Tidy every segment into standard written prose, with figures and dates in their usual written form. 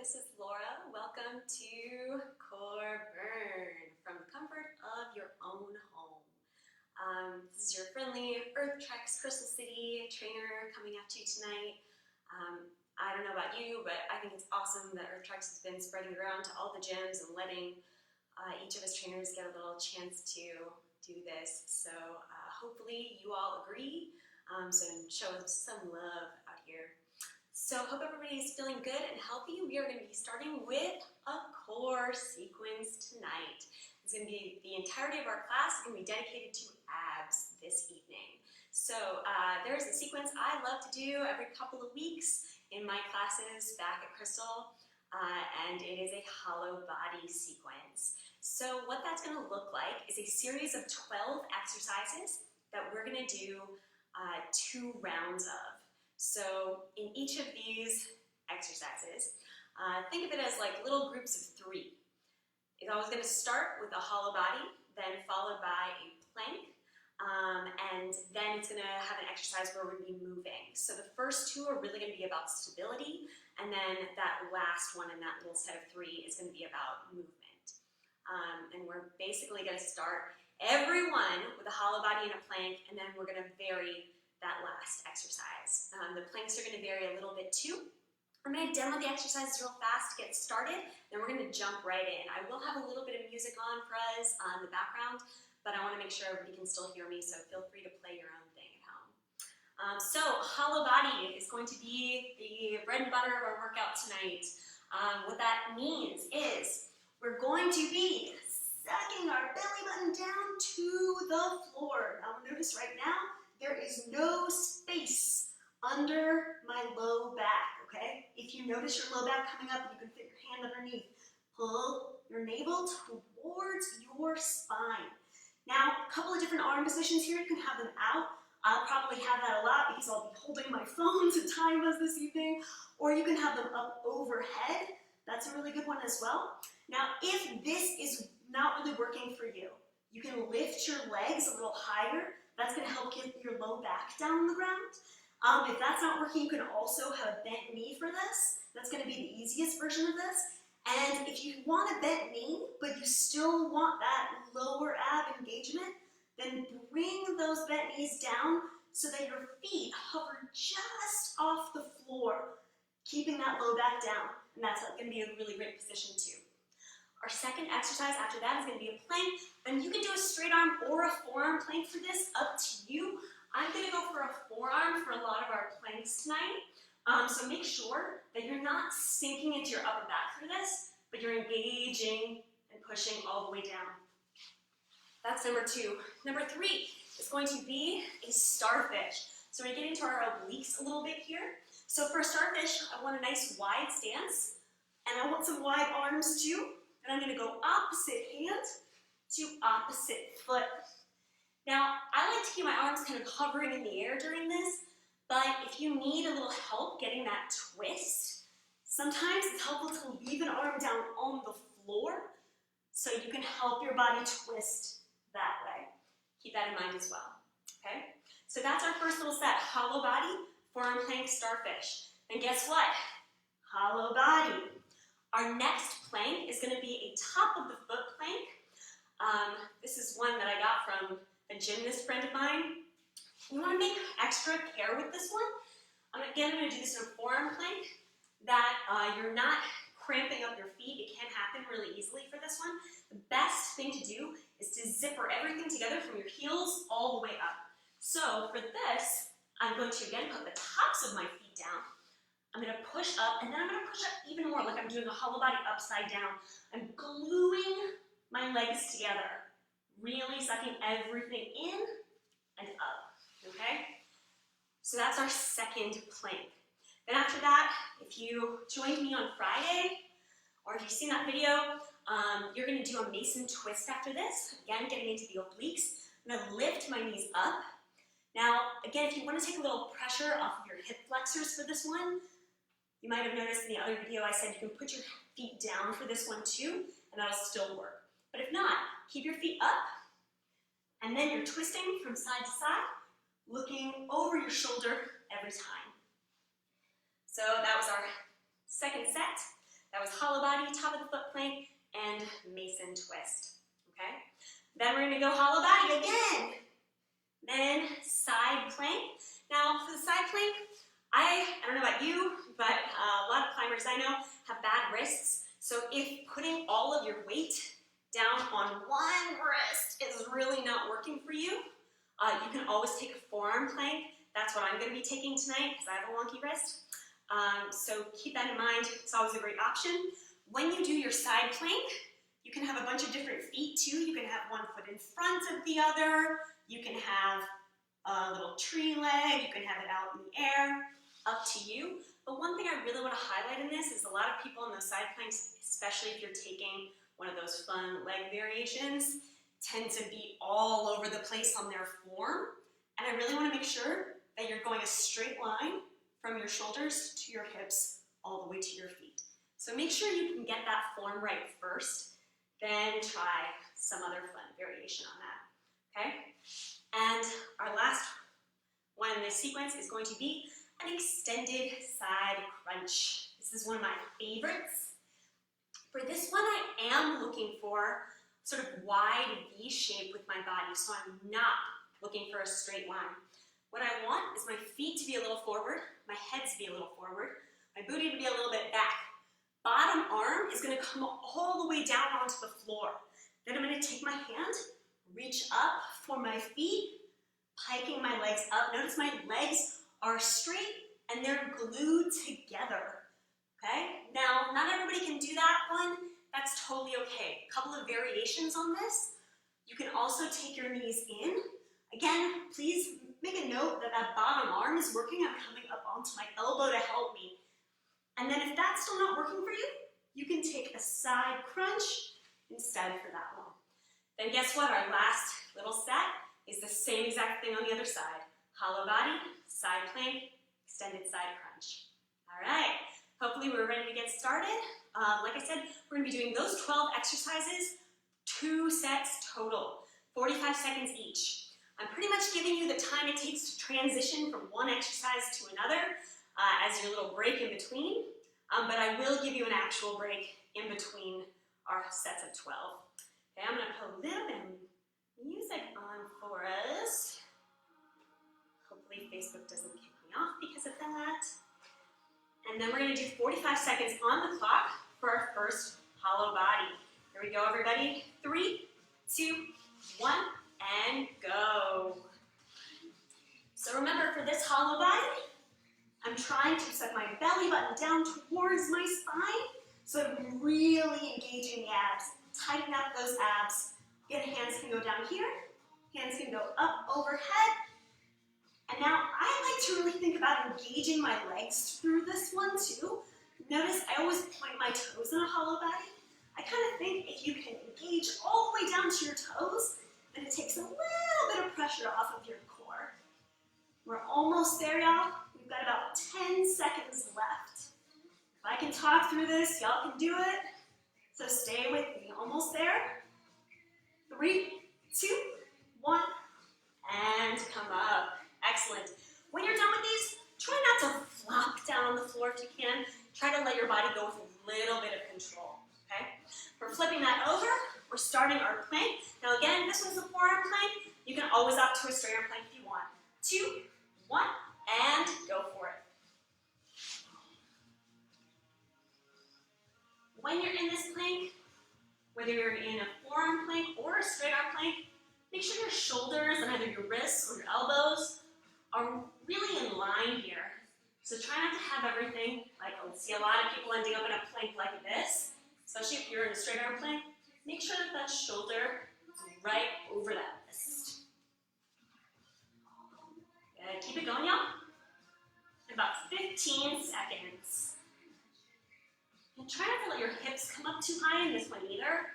This is Laura. Welcome to Core Burn from the comfort of your own home. This is your friendly EarthTrex Crystal City trainer coming at you tonight. I don't know about you, but I think it's awesome that EarthTrex has been spreading around to all the gyms and letting each of us trainers get a little chance to do this. So hopefully you all agree, so show some love out here. So hope everybody's feeling good and healthy. We are going to be starting with a core sequence tonight. It's going to be the entirety of our class is going to be dedicated to abs this evening. So there's a sequence I love to do every couple of weeks in my classes back at Crystal, and it is a hollow body sequence. So what that's going to look like is a series of 12 exercises that we're going to do 2 rounds of. So in each of these exercises, think of it as like little groups of 3. It's always going to start with a hollow body, then followed by a plank, and then it's going to have an exercise where we're going to be moving. So the first 2 are really going to be about stability, and then that last one in that little set of 3 is going to be about movement. And we're basically going to start every one with a hollow body and a plank, and then we're going to vary that last exercise. The planks are going to vary a little bit too. I'm going to demo the exercises real fast to get started, then we're going to jump right in. I will have a little bit of music on for us in the background, but I want to make sure everybody can still hear me, so feel free to play your own thing at home. So hollow body is going to be the bread and butter of our workout tonight. What that means is we're going to be sucking our belly button down to the floor. Now notice right now, there is no space under my low back, okay? If you notice your low back coming up, you can fit your hand underneath. Pull your navel towards your spine. Now, a couple of different arm positions here. You can have them out. I'll probably have that a lot because I'll be holding my phone to time us this evening. Or you can have them up overhead. That's a really good one as well. Now, if this is not really working for you, you can lift your legs a little higher. That's going to help get your low back down on the ground. If that's not working, you can also have a bent knee for this. That's going to be the easiest version of this. And if you want a bent knee, but you still want that lower ab engagement, then bring those bent knees down so that your feet hover just off the floor, keeping that low back down. And that's going to be a really great position too. Our second exercise after that is going to be a plank, and you can do a straight arm or a forearm plank for this, up to you. I'm going to go for a forearm for a lot of our planks tonight, so make sure that you're not sinking into your upper back for this, but you're engaging and pushing all the way down. That's number 2. Number 3 is going to be a starfish. So we're going to get into our obliques a little bit here. So for a starfish, I want a nice wide stance, and I want some wide arms too. And I'm going to go opposite hand to opposite foot. Now, I like to keep my arms kind of hovering in the air during this, but if you need a little help getting that twist, sometimes it's helpful to leave an arm down on the floor so you can help your body twist that way. Keep that in mind as well, okay? So that's our first little set, hollow body, forearm plank, starfish. And guess what? Hollow body. Our next plank is going to be a top of the foot plank. This is one that I got from a gymnast friend of mine. You want to make extra care with this one. Again, I'm going to do this in a forearm plank that you're not cramping up your feet. It can happen really easily for this one. The best thing to do is to zipper everything together from your heels all the way up. So for this, I'm going to again put the tops of my feet down. I'm going to push up, and then I'm going to push up even more, like I'm doing a hollow body upside down. I'm gluing my legs together, really sucking everything in and up, okay? So that's our second plank. Then after that, if you joined me on Friday, or if you've seen that video, you're going to do a Mason twist after this. Again, getting into the obliques. I'm going to lift my knees up. Now, again, if you want to take a little pressure off of your hip flexors for this one, you might have noticed in the other video I said you can put your feet down for this one too, and that'll still work. But if not, keep your feet up, and then you're twisting from side to side, looking over your shoulder every time. So that was our Second set, that was hollow body, top of the foot plank, and mason twist, okay? Then we're gonna go hollow body again. Then side plank. Now for the side plank, I don't know about you, but a lot of climbers I know have bad wrists. So if putting all of your weight down on one wrist is really not working for you, you can always take a forearm plank. That's what I'm going to be taking tonight because I have a wonky wrist. So keep that in mind. It's always a great option. When you do your side plank, you can have a bunch of different feet too. You can have one foot in front of the other. You can have a little tree leg. You can have it out in the air. Up to you. But one thing I really want to highlight in this is a lot of people in those side planks, especially if you're taking one of those fun leg variations, tend to be all over the place on their form. And I really want to make sure that you're going a straight line from your shoulders to your hips all the way to your feet. So make sure you can get that form right first, then try some other fun variation on that, okay? And our last one in this sequence is going to be an extended side crunch. This is one of my favorites. For this one, I am looking for sort of wide V shape with my body, so I'm not looking for a straight line. What I want is my feet to be a little forward, my head to be a little forward, my booty to be a little bit back. Bottom arm is going to come all the way down onto the floor. Then I'm going to take my hand, reach up for my feet, piking my legs up. Notice my legs are straight and they're glued together, okay? Now, not everybody can do that one. That's totally okay. A couple of variations on this. You can also take your knees in. Again, please make a note that that bottom arm is working. I'm coming up onto my elbow to help me. And then if that's still not working for you, you can take a side crunch instead for that one. Then guess what? Our last little set is the same exact thing on the other side. Hollow body, side plank, extended side crunch. All right, hopefully we're ready to get started. Like I said, we're gonna be doing those 12 exercises, 2 sets total, 45 seconds each. I'm pretty much giving you the time it takes to transition from one exercise to another as your little break in between, but I will give you an actual break in between our sets of 12. Okay, I'm gonna put a little bit of music on for us. Hopefully Facebook doesn't kick me off because of that. And then we're gonna do 45 seconds on the clock for our first hollow body. Here we go, everybody. 3, 2, 1, and go. So remember, for this hollow body, I'm trying to set my belly button down towards my spine, so I'm really engaging the abs. Tighten up those abs. Again, hands can go down here, hands can go up overhead. And now I like to really think about engaging my legs through this one too. Notice I always point my toes in a hollow body. I kind of think if you can engage all the way down to your toes, then it takes a little bit of pressure off of your core. We're almost there, y'all. We've got about 10 seconds left. If I can talk through this, y'all can do it. So stay with me. Almost there. 3, 2, 1, and come up. Excellent. When you're done with these, try not to flop down on the floor if you can. Try to let your body go with a little bit of control, okay? We're flipping that over. We're starting our plank. Now again, this one's a forearm plank. You can always opt to a straight arm plank if you want. 2, 1, and go for it. When you're in this plank, whether you're in a forearm plank or a straight arm plank, make sure your shoulders and either your wrists or your elbows are really in line here. So try not to have everything, like I see a lot of people ending up in a plank like this, especially if you're in a straight arm plank. Make sure that that shoulder is right over that wrist. Good. Keep it going, y'all. About 15 seconds. And try not to let your hips come up too high in this one either.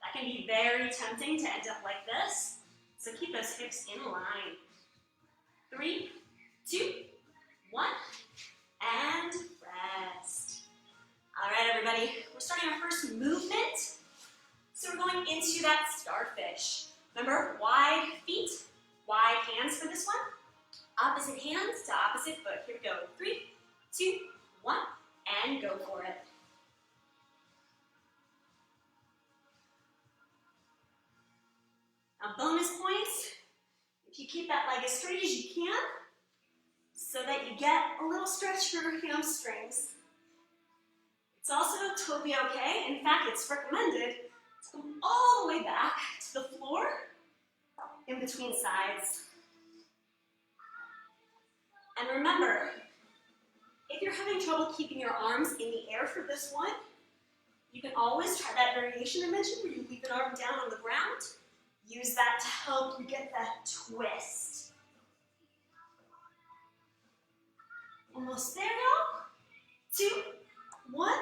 That can be very tempting to end up like this. So keep those hips in line. 3, 2, 1, and rest. All right, everybody, we're starting our first movement. So we're going into that starfish. Remember, wide feet, wide hands for this one. Opposite hands to opposite foot. Here we go. 3, 2, 1, and go for it. Now bonus points, if you keep that leg as straight as you can, so that you get a little stretch for your hamstrings. It's also totally okay, in fact it's recommended, to come all the way back to the floor in between sides. And remember, if you're having trouble keeping your arms in the air for this one, you can always try that variation I mentioned where you leave an arm down on the ground. Use that to help you get that twist. Almost there now. 2, 1,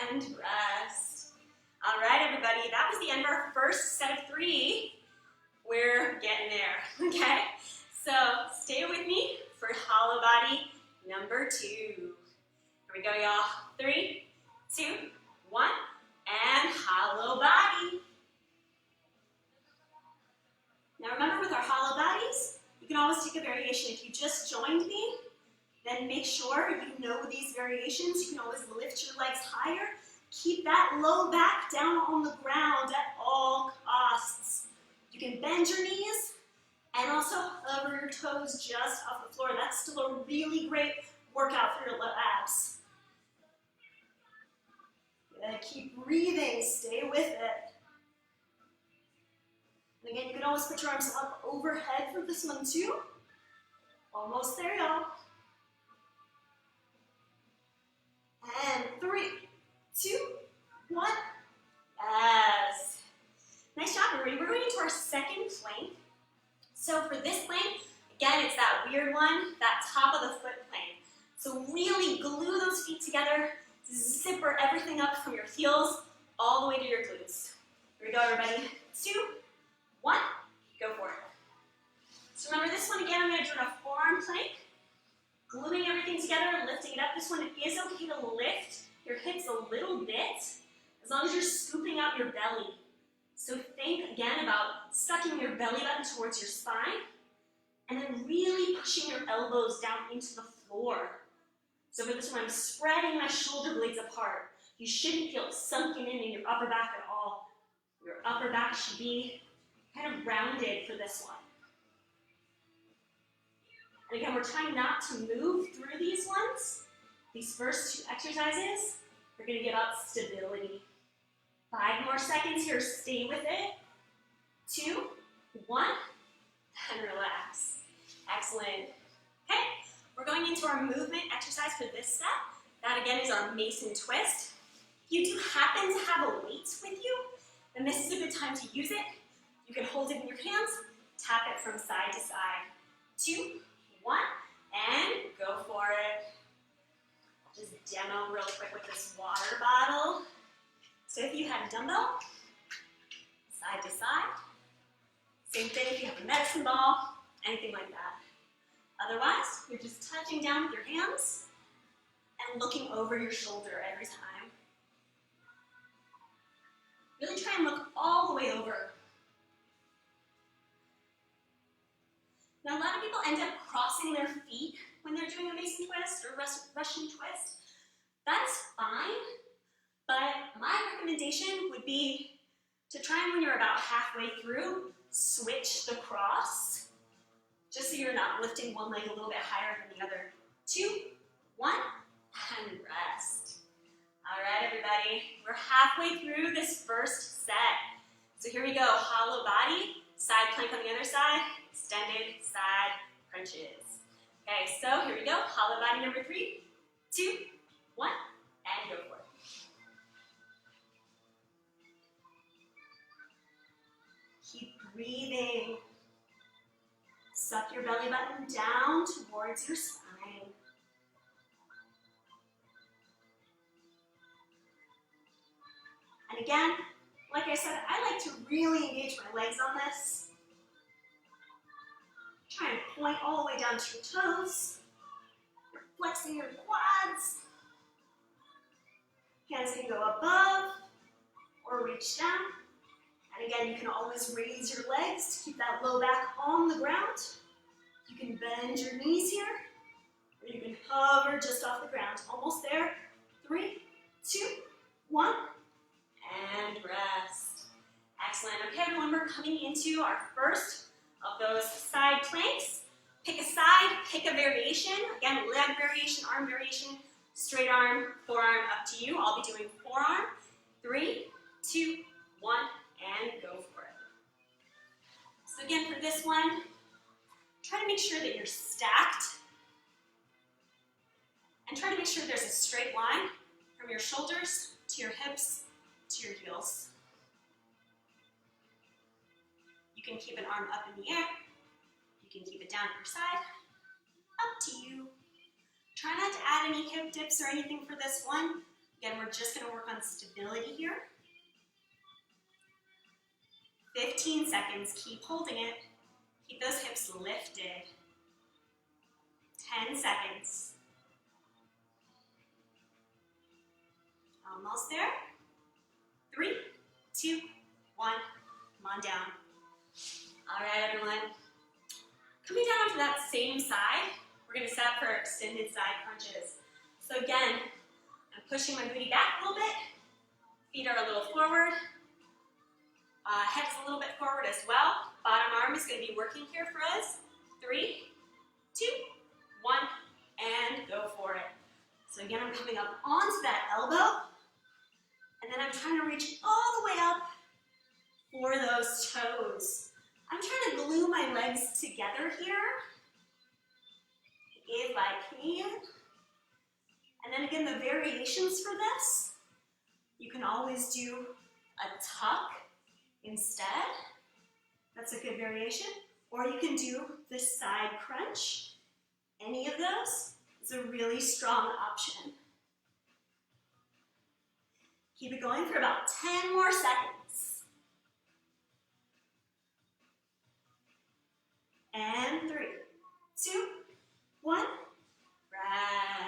and rest. All right, everybody, that was the end of our first set of 3. We're getting there, okay? So stay with me for hollow body number 2. Here we go, y'all. 3, 2, 1, and hollow body. Now remember, with our hollow bodies, you can always take a variation. If you just joined me, then make sure you know these variations. You can always lift your legs higher. Keep that low back down on the ground at all costs. You can bend your knees and also hover your toes just off the floor. That's still a really great workout for your abs. And keep breathing, stay with it. And again, you can always put your arms up overhead for this one too. Almost there, y'all. And 3, 2, 1. Yes. Nice job, everybody. We're going into our second plank. So for this plank, again, it's that weird one, that top of the foot plank. So really glue those feet together, zipper everything up from your heels all the way to your glutes. Here we go, everybody. 2, 1, go for it. So remember this one again, I'm going to do a forearm plank. Gluing everything together and lifting it up. This one, it is okay to lift your hips a little bit, as long as you're scooping out your belly. So think again about sucking your belly button towards your spine, and then really pushing your elbows down into the floor. So for this one, I'm spreading my shoulder blades apart. You shouldn't feel it sunken in your upper back at all. Your upper back should be kind of rounded for this one. And again, we're trying not to move through these ones. These first 2 exercises, we're going to give up stability. 5 more seconds here, stay with it. 2, 1, and relax. Excellent. Okay, we're going into our movement exercise for this set. That again is our Mason twist. If you do happen to have a weight with you, then this is a good time to use it. You can hold it in your hands, tap it from side to side. 2, 1, and go for it. I'll just demo real quick with this water bottle. So if you have a dumbbell, side to side. Same thing if you have a medicine ball, anything like that. Otherwise, you're just touching down with your hands and looking over your shoulder every time. Really try and look all the way over. Now, a lot of people end up crossing their feet when they're doing a Mason twist or Russian twist. That's fine, but my recommendation would be to try and, when you're about halfway through, switch the cross, just so you're not lifting one leg a little bit higher than the other. 2, 1, and rest. All right, everybody, we're halfway through this first set. So here we go, hollow body, side plank on the other side, extended side crunches. Okay, so here we go, hollow body number 3, 2, 1, and go for it. Keep breathing. Suck your belly button down towards your spine. And again, like I said, I like to really engage my legs on this. Try and point all the way down to your toes. You're flexing your quads. Hands can go above or reach down. And again, you can always raise your legs to keep that low back on the ground. You can bend your knees here, or you can hover just off the ground. Almost there. we're coming into our first of those side planks. Pick a side, pick a variation. Again, leg variation, arm variation, straight arm, forearm, up to you. I'll be doing forearm. 3, 2, 1, and go for it. So again, for this one, try to make sure that you're stacked. And try to make sure there's a straight line from your shoulders to your hips to your heels. You can keep an arm up in the air. You can keep it down at your side. Up to you. Try not to add any hip dips or anything for this one. Again, we're just going to work on stability here. 15 seconds. Keep holding it. Keep those hips lifted. 10 seconds. Almost there. 3, 2, 1. Come on down. All right, everyone. Coming down to that same side, we're going to set up for extended side crunches. So again, I'm pushing my booty back a little bit. Feet are a little forward. Head's a little bit forward as well. Bottom arm is going to be working here for us. 3, 2, 1, and go for it. So again, I'm coming up onto that elbow, and then I'm trying to reach all the way up for those toes. I'm trying to glue my legs together here, if I can. And then again, the variations for this, you can always do a tuck instead. That's a good variation. Or you can do the side crunch. Any of those is a really strong option. Keep it going for about 10 more seconds. And 3, 2, 1,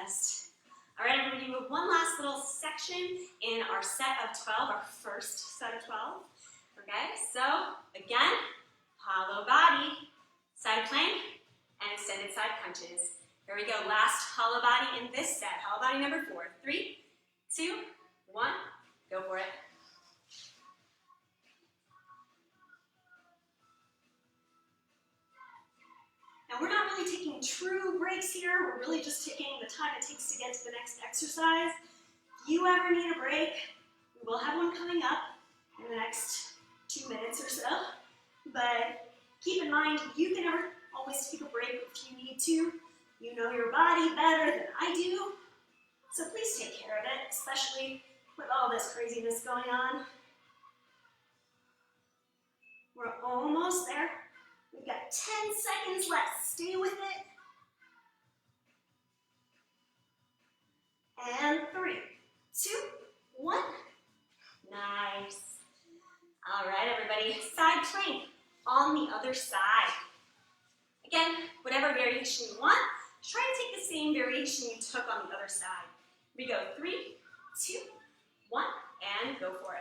rest. All right, I'm going to do one last little section in our set of 12, our first set of 12. Okay, so again, hollow body, side plank, and extended side crunches. Here we go, last hollow body in this set. Hollow body number 4. 3, 2, 1, go for it. Now we're not really taking true breaks here. We're really just taking the time it takes to get to the next exercise. If you ever need a break, we will have one coming up in the next 2 minutes or so. But keep in mind, you can always take a break if you need to. You know your body better than I do. So please take care of it, especially with all this craziness going on. We're almost there. We've got 10 seconds left. Stay with it. And 3, 2, 1. Nice. All right, everybody. Side plank on the other side. Again, whatever variation you want, try to take the same variation you took on the other side. We go 3, 2, 1, and go for it.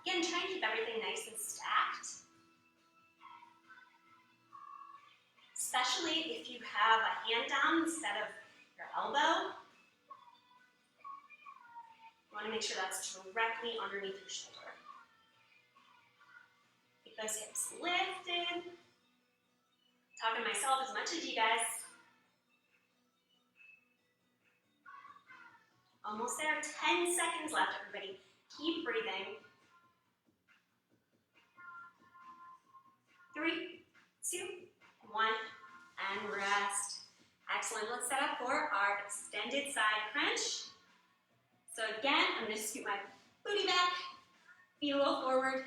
Again, try and keep everything nice and stacked. Especially if you have a hand down instead of your elbow. You want to make sure that's directly underneath your shoulder. Keep those hips lifted. Talking to myself as much as you guys. Almost there. 10 seconds left, everybody. Keep breathing. 3, 2, 1, and rest. Excellent. Let's set up for our extended side crunch. So again, I'm going to scoot my booty back, feet a little forward,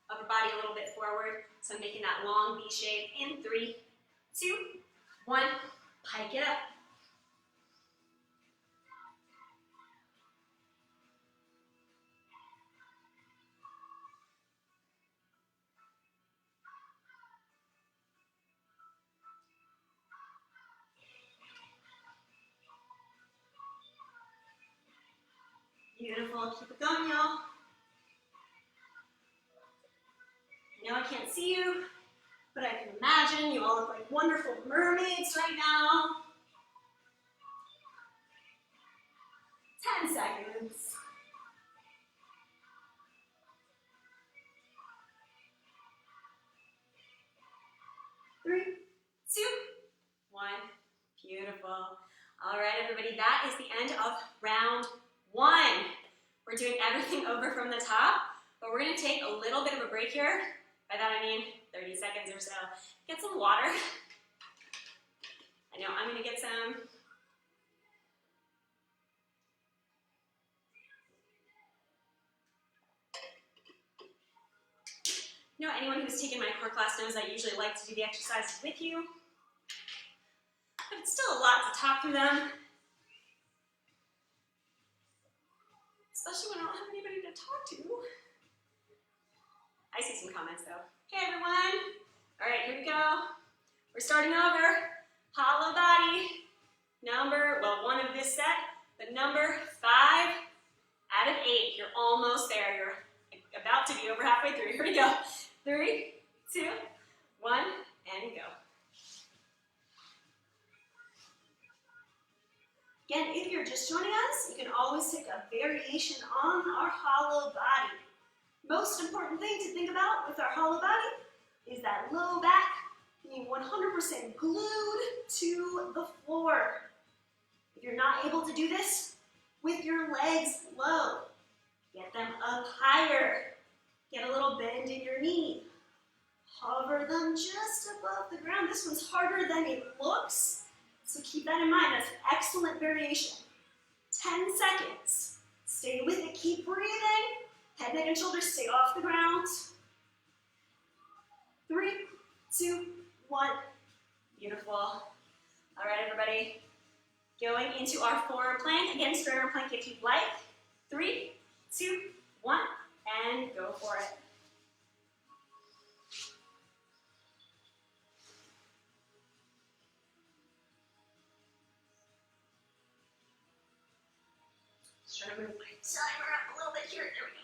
upper body a little bit forward. So I'm making that long V shape in 3, 2, 1. Pike it up. Beautiful. Keep it going, y'all. I know I can't see you, but I can imagine you all look like wonderful mermaids right now. 10 seconds. 3, 2, 1. Beautiful. All right, everybody, that is the end of round 1. We're doing everything over from the top, but we're going to take a little bit of a break here. By that I mean 30 seconds or so. Get some water. I know I'm going to get some. You know, anyone who's taken my core class knows I usually like to do the exercises with you. But it's still a lot to talk through them. Especially when I don't have anybody to talk to. I see some comments though. Hey everyone. All right, here we go. We're starting over. Hollow body. One of this set, but number 5 out of 8. You're almost there. You're about to be over halfway through. Here we go. 3, 2, 1, and go. Again, if you're just joining us, you can always take a variation on our hollow body. Most important thing to think about with our hollow body is that low back being 100% glued to the floor. If you're not able to do this with your legs low, get them up higher. Get a little bend in your knee. Hover them just above the ground. This one's harder than it looks, so keep that in mind. That's an excellent variation. 10 seconds. Stay with it. Keep breathing. Head, neck, and shoulders stay off the ground. 3, 2, 1. Beautiful. All right, everybody. Going into our forearm plank. Again, straight arm plank if you'd like. 3, 2, 1, and go for it. Just trying to move my timer up a little bit here. There we go.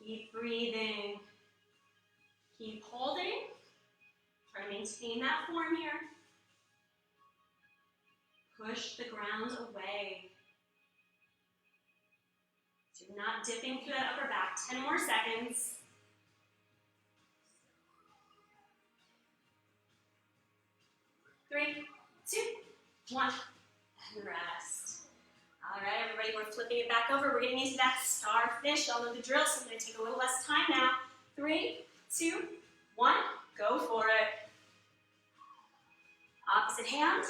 Keep breathing. Keep holding. Try to maintain that form here. Push the ground away. So you're not dipping through that upper back. 10 more seconds. 3, 2, 1, and rest. All right, everybody, we're flipping it back over. We're getting into that starfish. Y'all know the drill, so I'm going to take a little less time now. 3, 2, 1, go for it. Opposite hand.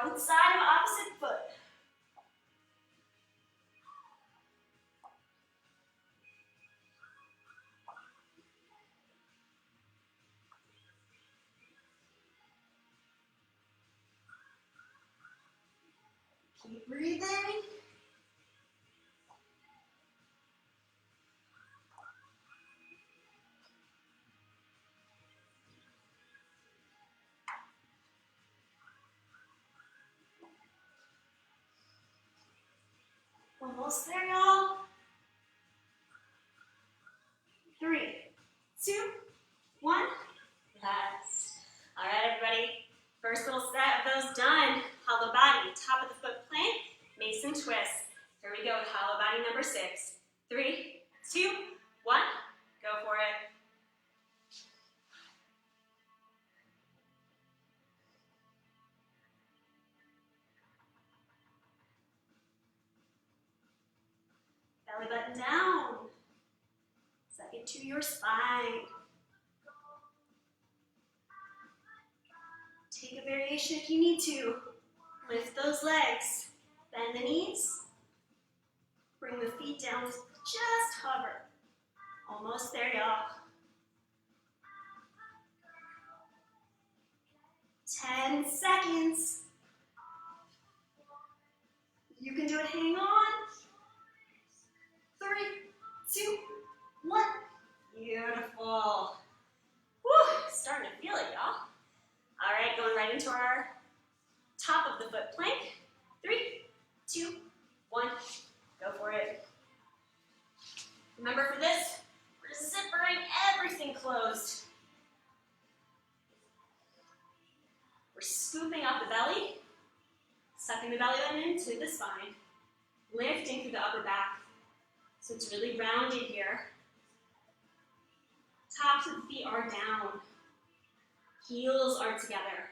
Outside of opposite foot. Keep breathing. Almost there, y'all. 3, 2, 1. Rest. All right, everybody. First little set of those done. Hollow body, top of the foot plank, mason twist. Here we go with hollow body number 6. 3, 2, 1. Go for it. Belly button down. Suck it to your spine. Take a variation if you need to. Lift those legs. Bend the knees. Bring the feet down. Just hover. Almost there, y'all. 10 seconds. You can do it. Hang on. 3, 2, 1. Beautiful. Woo, starting to feel it, y'all. All right, going right into our top of the foot plank. 3, 2, 1. Go for it. Remember for this, we're zippering everything closed. Sucking the belly button into the spine. Lifting through the upper back. So it's really rounded here. Tops of the feet are down. Heels are together.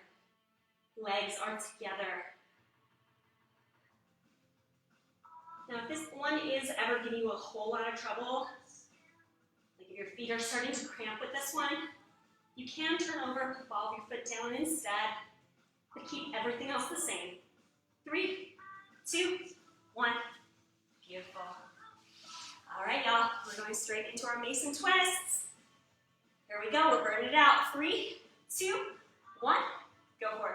Legs are together. Now if this one is ever giving you a whole lot of trouble, like if your feet are starting to cramp with this one, you can turn over, put the ball of your foot down instead, but keep everything else the same. 3, 2, 1. Beautiful. All right, y'all, we're going straight into our Mason twists. Here we go, we're burning it out. 3, 2, 1, go for it.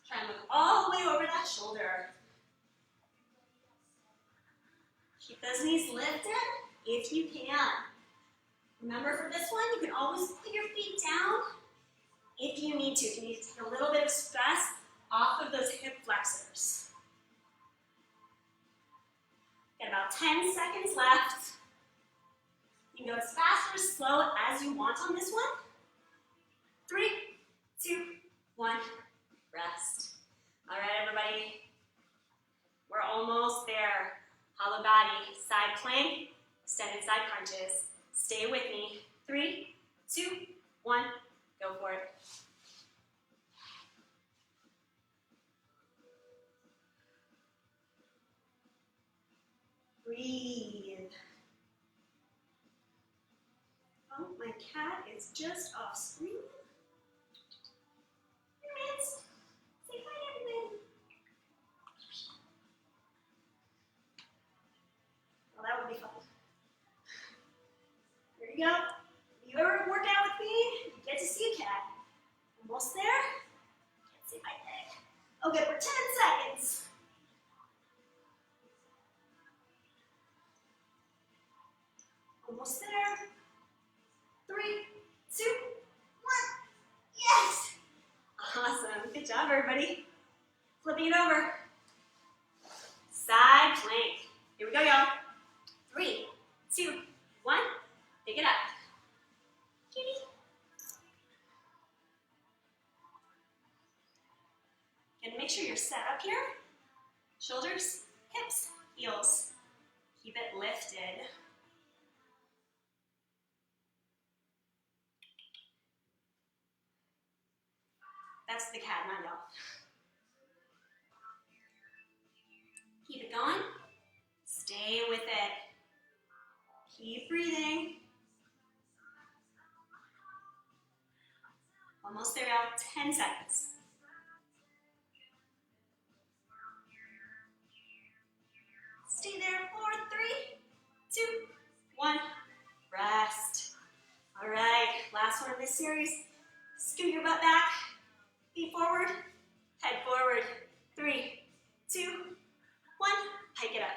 Try and look all the way over that shoulder. Keep those knees lifted if you can. Remember for this one, you can always put your feet down if you need to. If you need to take a little bit of stress off of those hip flexors. Got about 10 seconds left. You can go as fast or as slow as you want on this one. 3, 2, 1, rest. All right, everybody. We're almost there. Hollow body, side plank, extended side crunches. Stay with me. 3, 2, 1, go for it. Breathe. Oh, my cat is just off screen. Hey, Vince. Say hi to everybody. Well, that would be fun. Here you go. If you ever work out with me, you get to see a cat. Almost there. Can't see my leg. Okay, for 10 seconds. Almost there. 3, 2, 1. Yes! Awesome. Good job, everybody. Flipping it over. Side plank. Here we go, y'all. 3, 2, 1. Pick it up. Kitty. And make sure you're set up here. Shoulders, hips, heels. Keep it lifted. That's the cat, not y'all. Keep it going. Stay with it. Keep breathing. Almost there, y'all. 10 seconds. Stay there for 3, 2, 1. Rest. All right, last one of this series. Scoot your butt back. Feet forward. Head forward. 3, 2, 1. Hike it up.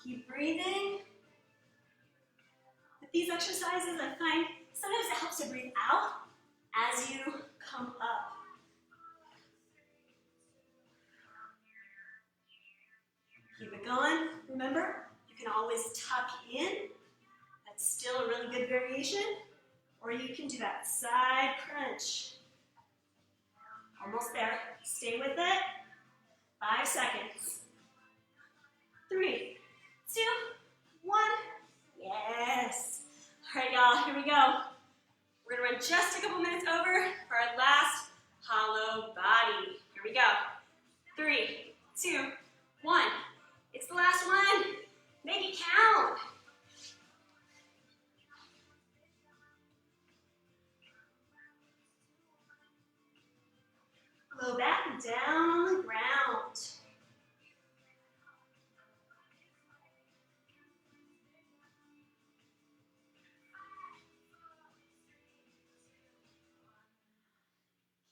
Keep breathing. With these exercises, I find sometimes it helps to breathe out as you come up. Keep it going. Remember, you can always tuck in. That's still a really good variation. Or you can do that side crunch. Almost there. Stay with it. 5 seconds. 3, 2, 1. Yes. All right, y'all, here we go. We're gonna run just a couple minutes over for our last hollow body. Here we go. 3, 2, 1. It's the last one. Make it count. Low back down on the ground.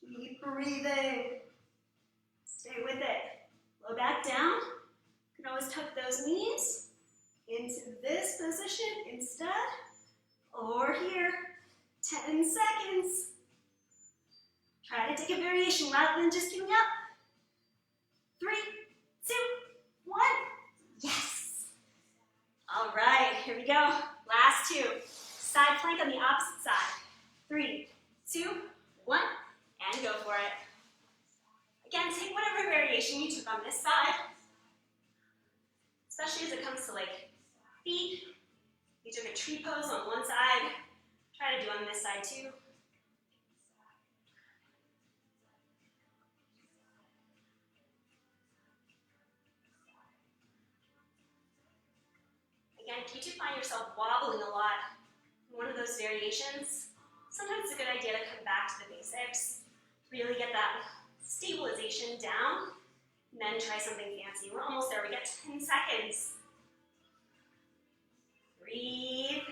Keep breathing. Stay with it. Low back down. always tuck those knees into this position instead, or here. 10 seconds. Try to take a variation rather than just giving up. 3, 2, 1. Yes. All right, here we go. Last 2. Side plank on the opposite side. 3, 2, 1, and go for it. Again, take whatever variation you took on this side, especially as it comes to like feet. You took a tree pose on one side. Try to do on this side too. Again, if you do find yourself wobbling a lot in one of those variations, sometimes it's a good idea to come back to the basics, really get that stabilization down, and then try something fancy. We're almost there. We got 10 seconds. Breathe.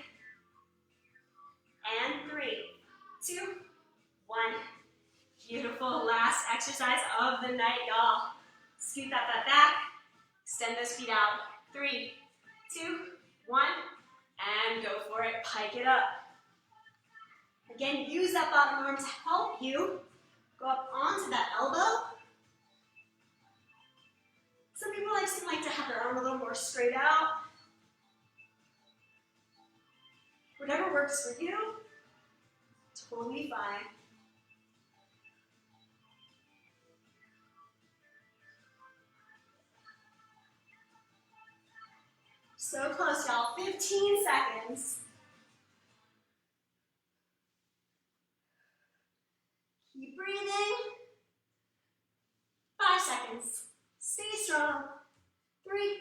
And 3, 2, 1. Beautiful. Last exercise of the night, y'all. Scoot that butt back. Extend those feet out. 3, 2, 1. And go for it. Pike it up. Again, use that bottom arm to help you go up onto that elbow. Some people like to have their arm a little more straight out. Whatever works for you, totally fine. So close, y'all. 15 seconds. Keep breathing. 5 seconds. Stay strong. 3.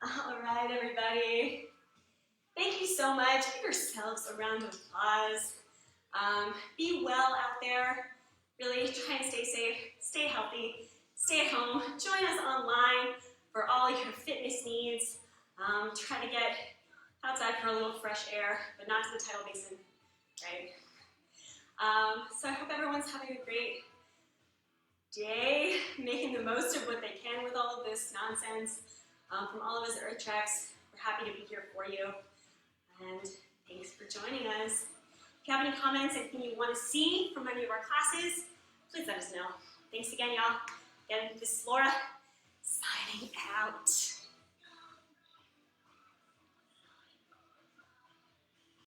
All right, everybody. Thank you so much. Give yourselves a round of applause. Be well out there. Really try and stay safe, stay healthy, stay at home. Join us online for all your fitness needs. Try to get outside for a little fresh air, but not to the tidal basin, right? So I hope everyone's having a great day, making the most of what they can with all of this nonsense. From all of us at Earth Treks, we're happy to be here for you. And thanks for joining us. If you have any comments, anything you want to see from any of our classes, please let us know. Thanks again, y'all. Again, this is Laura, signing out.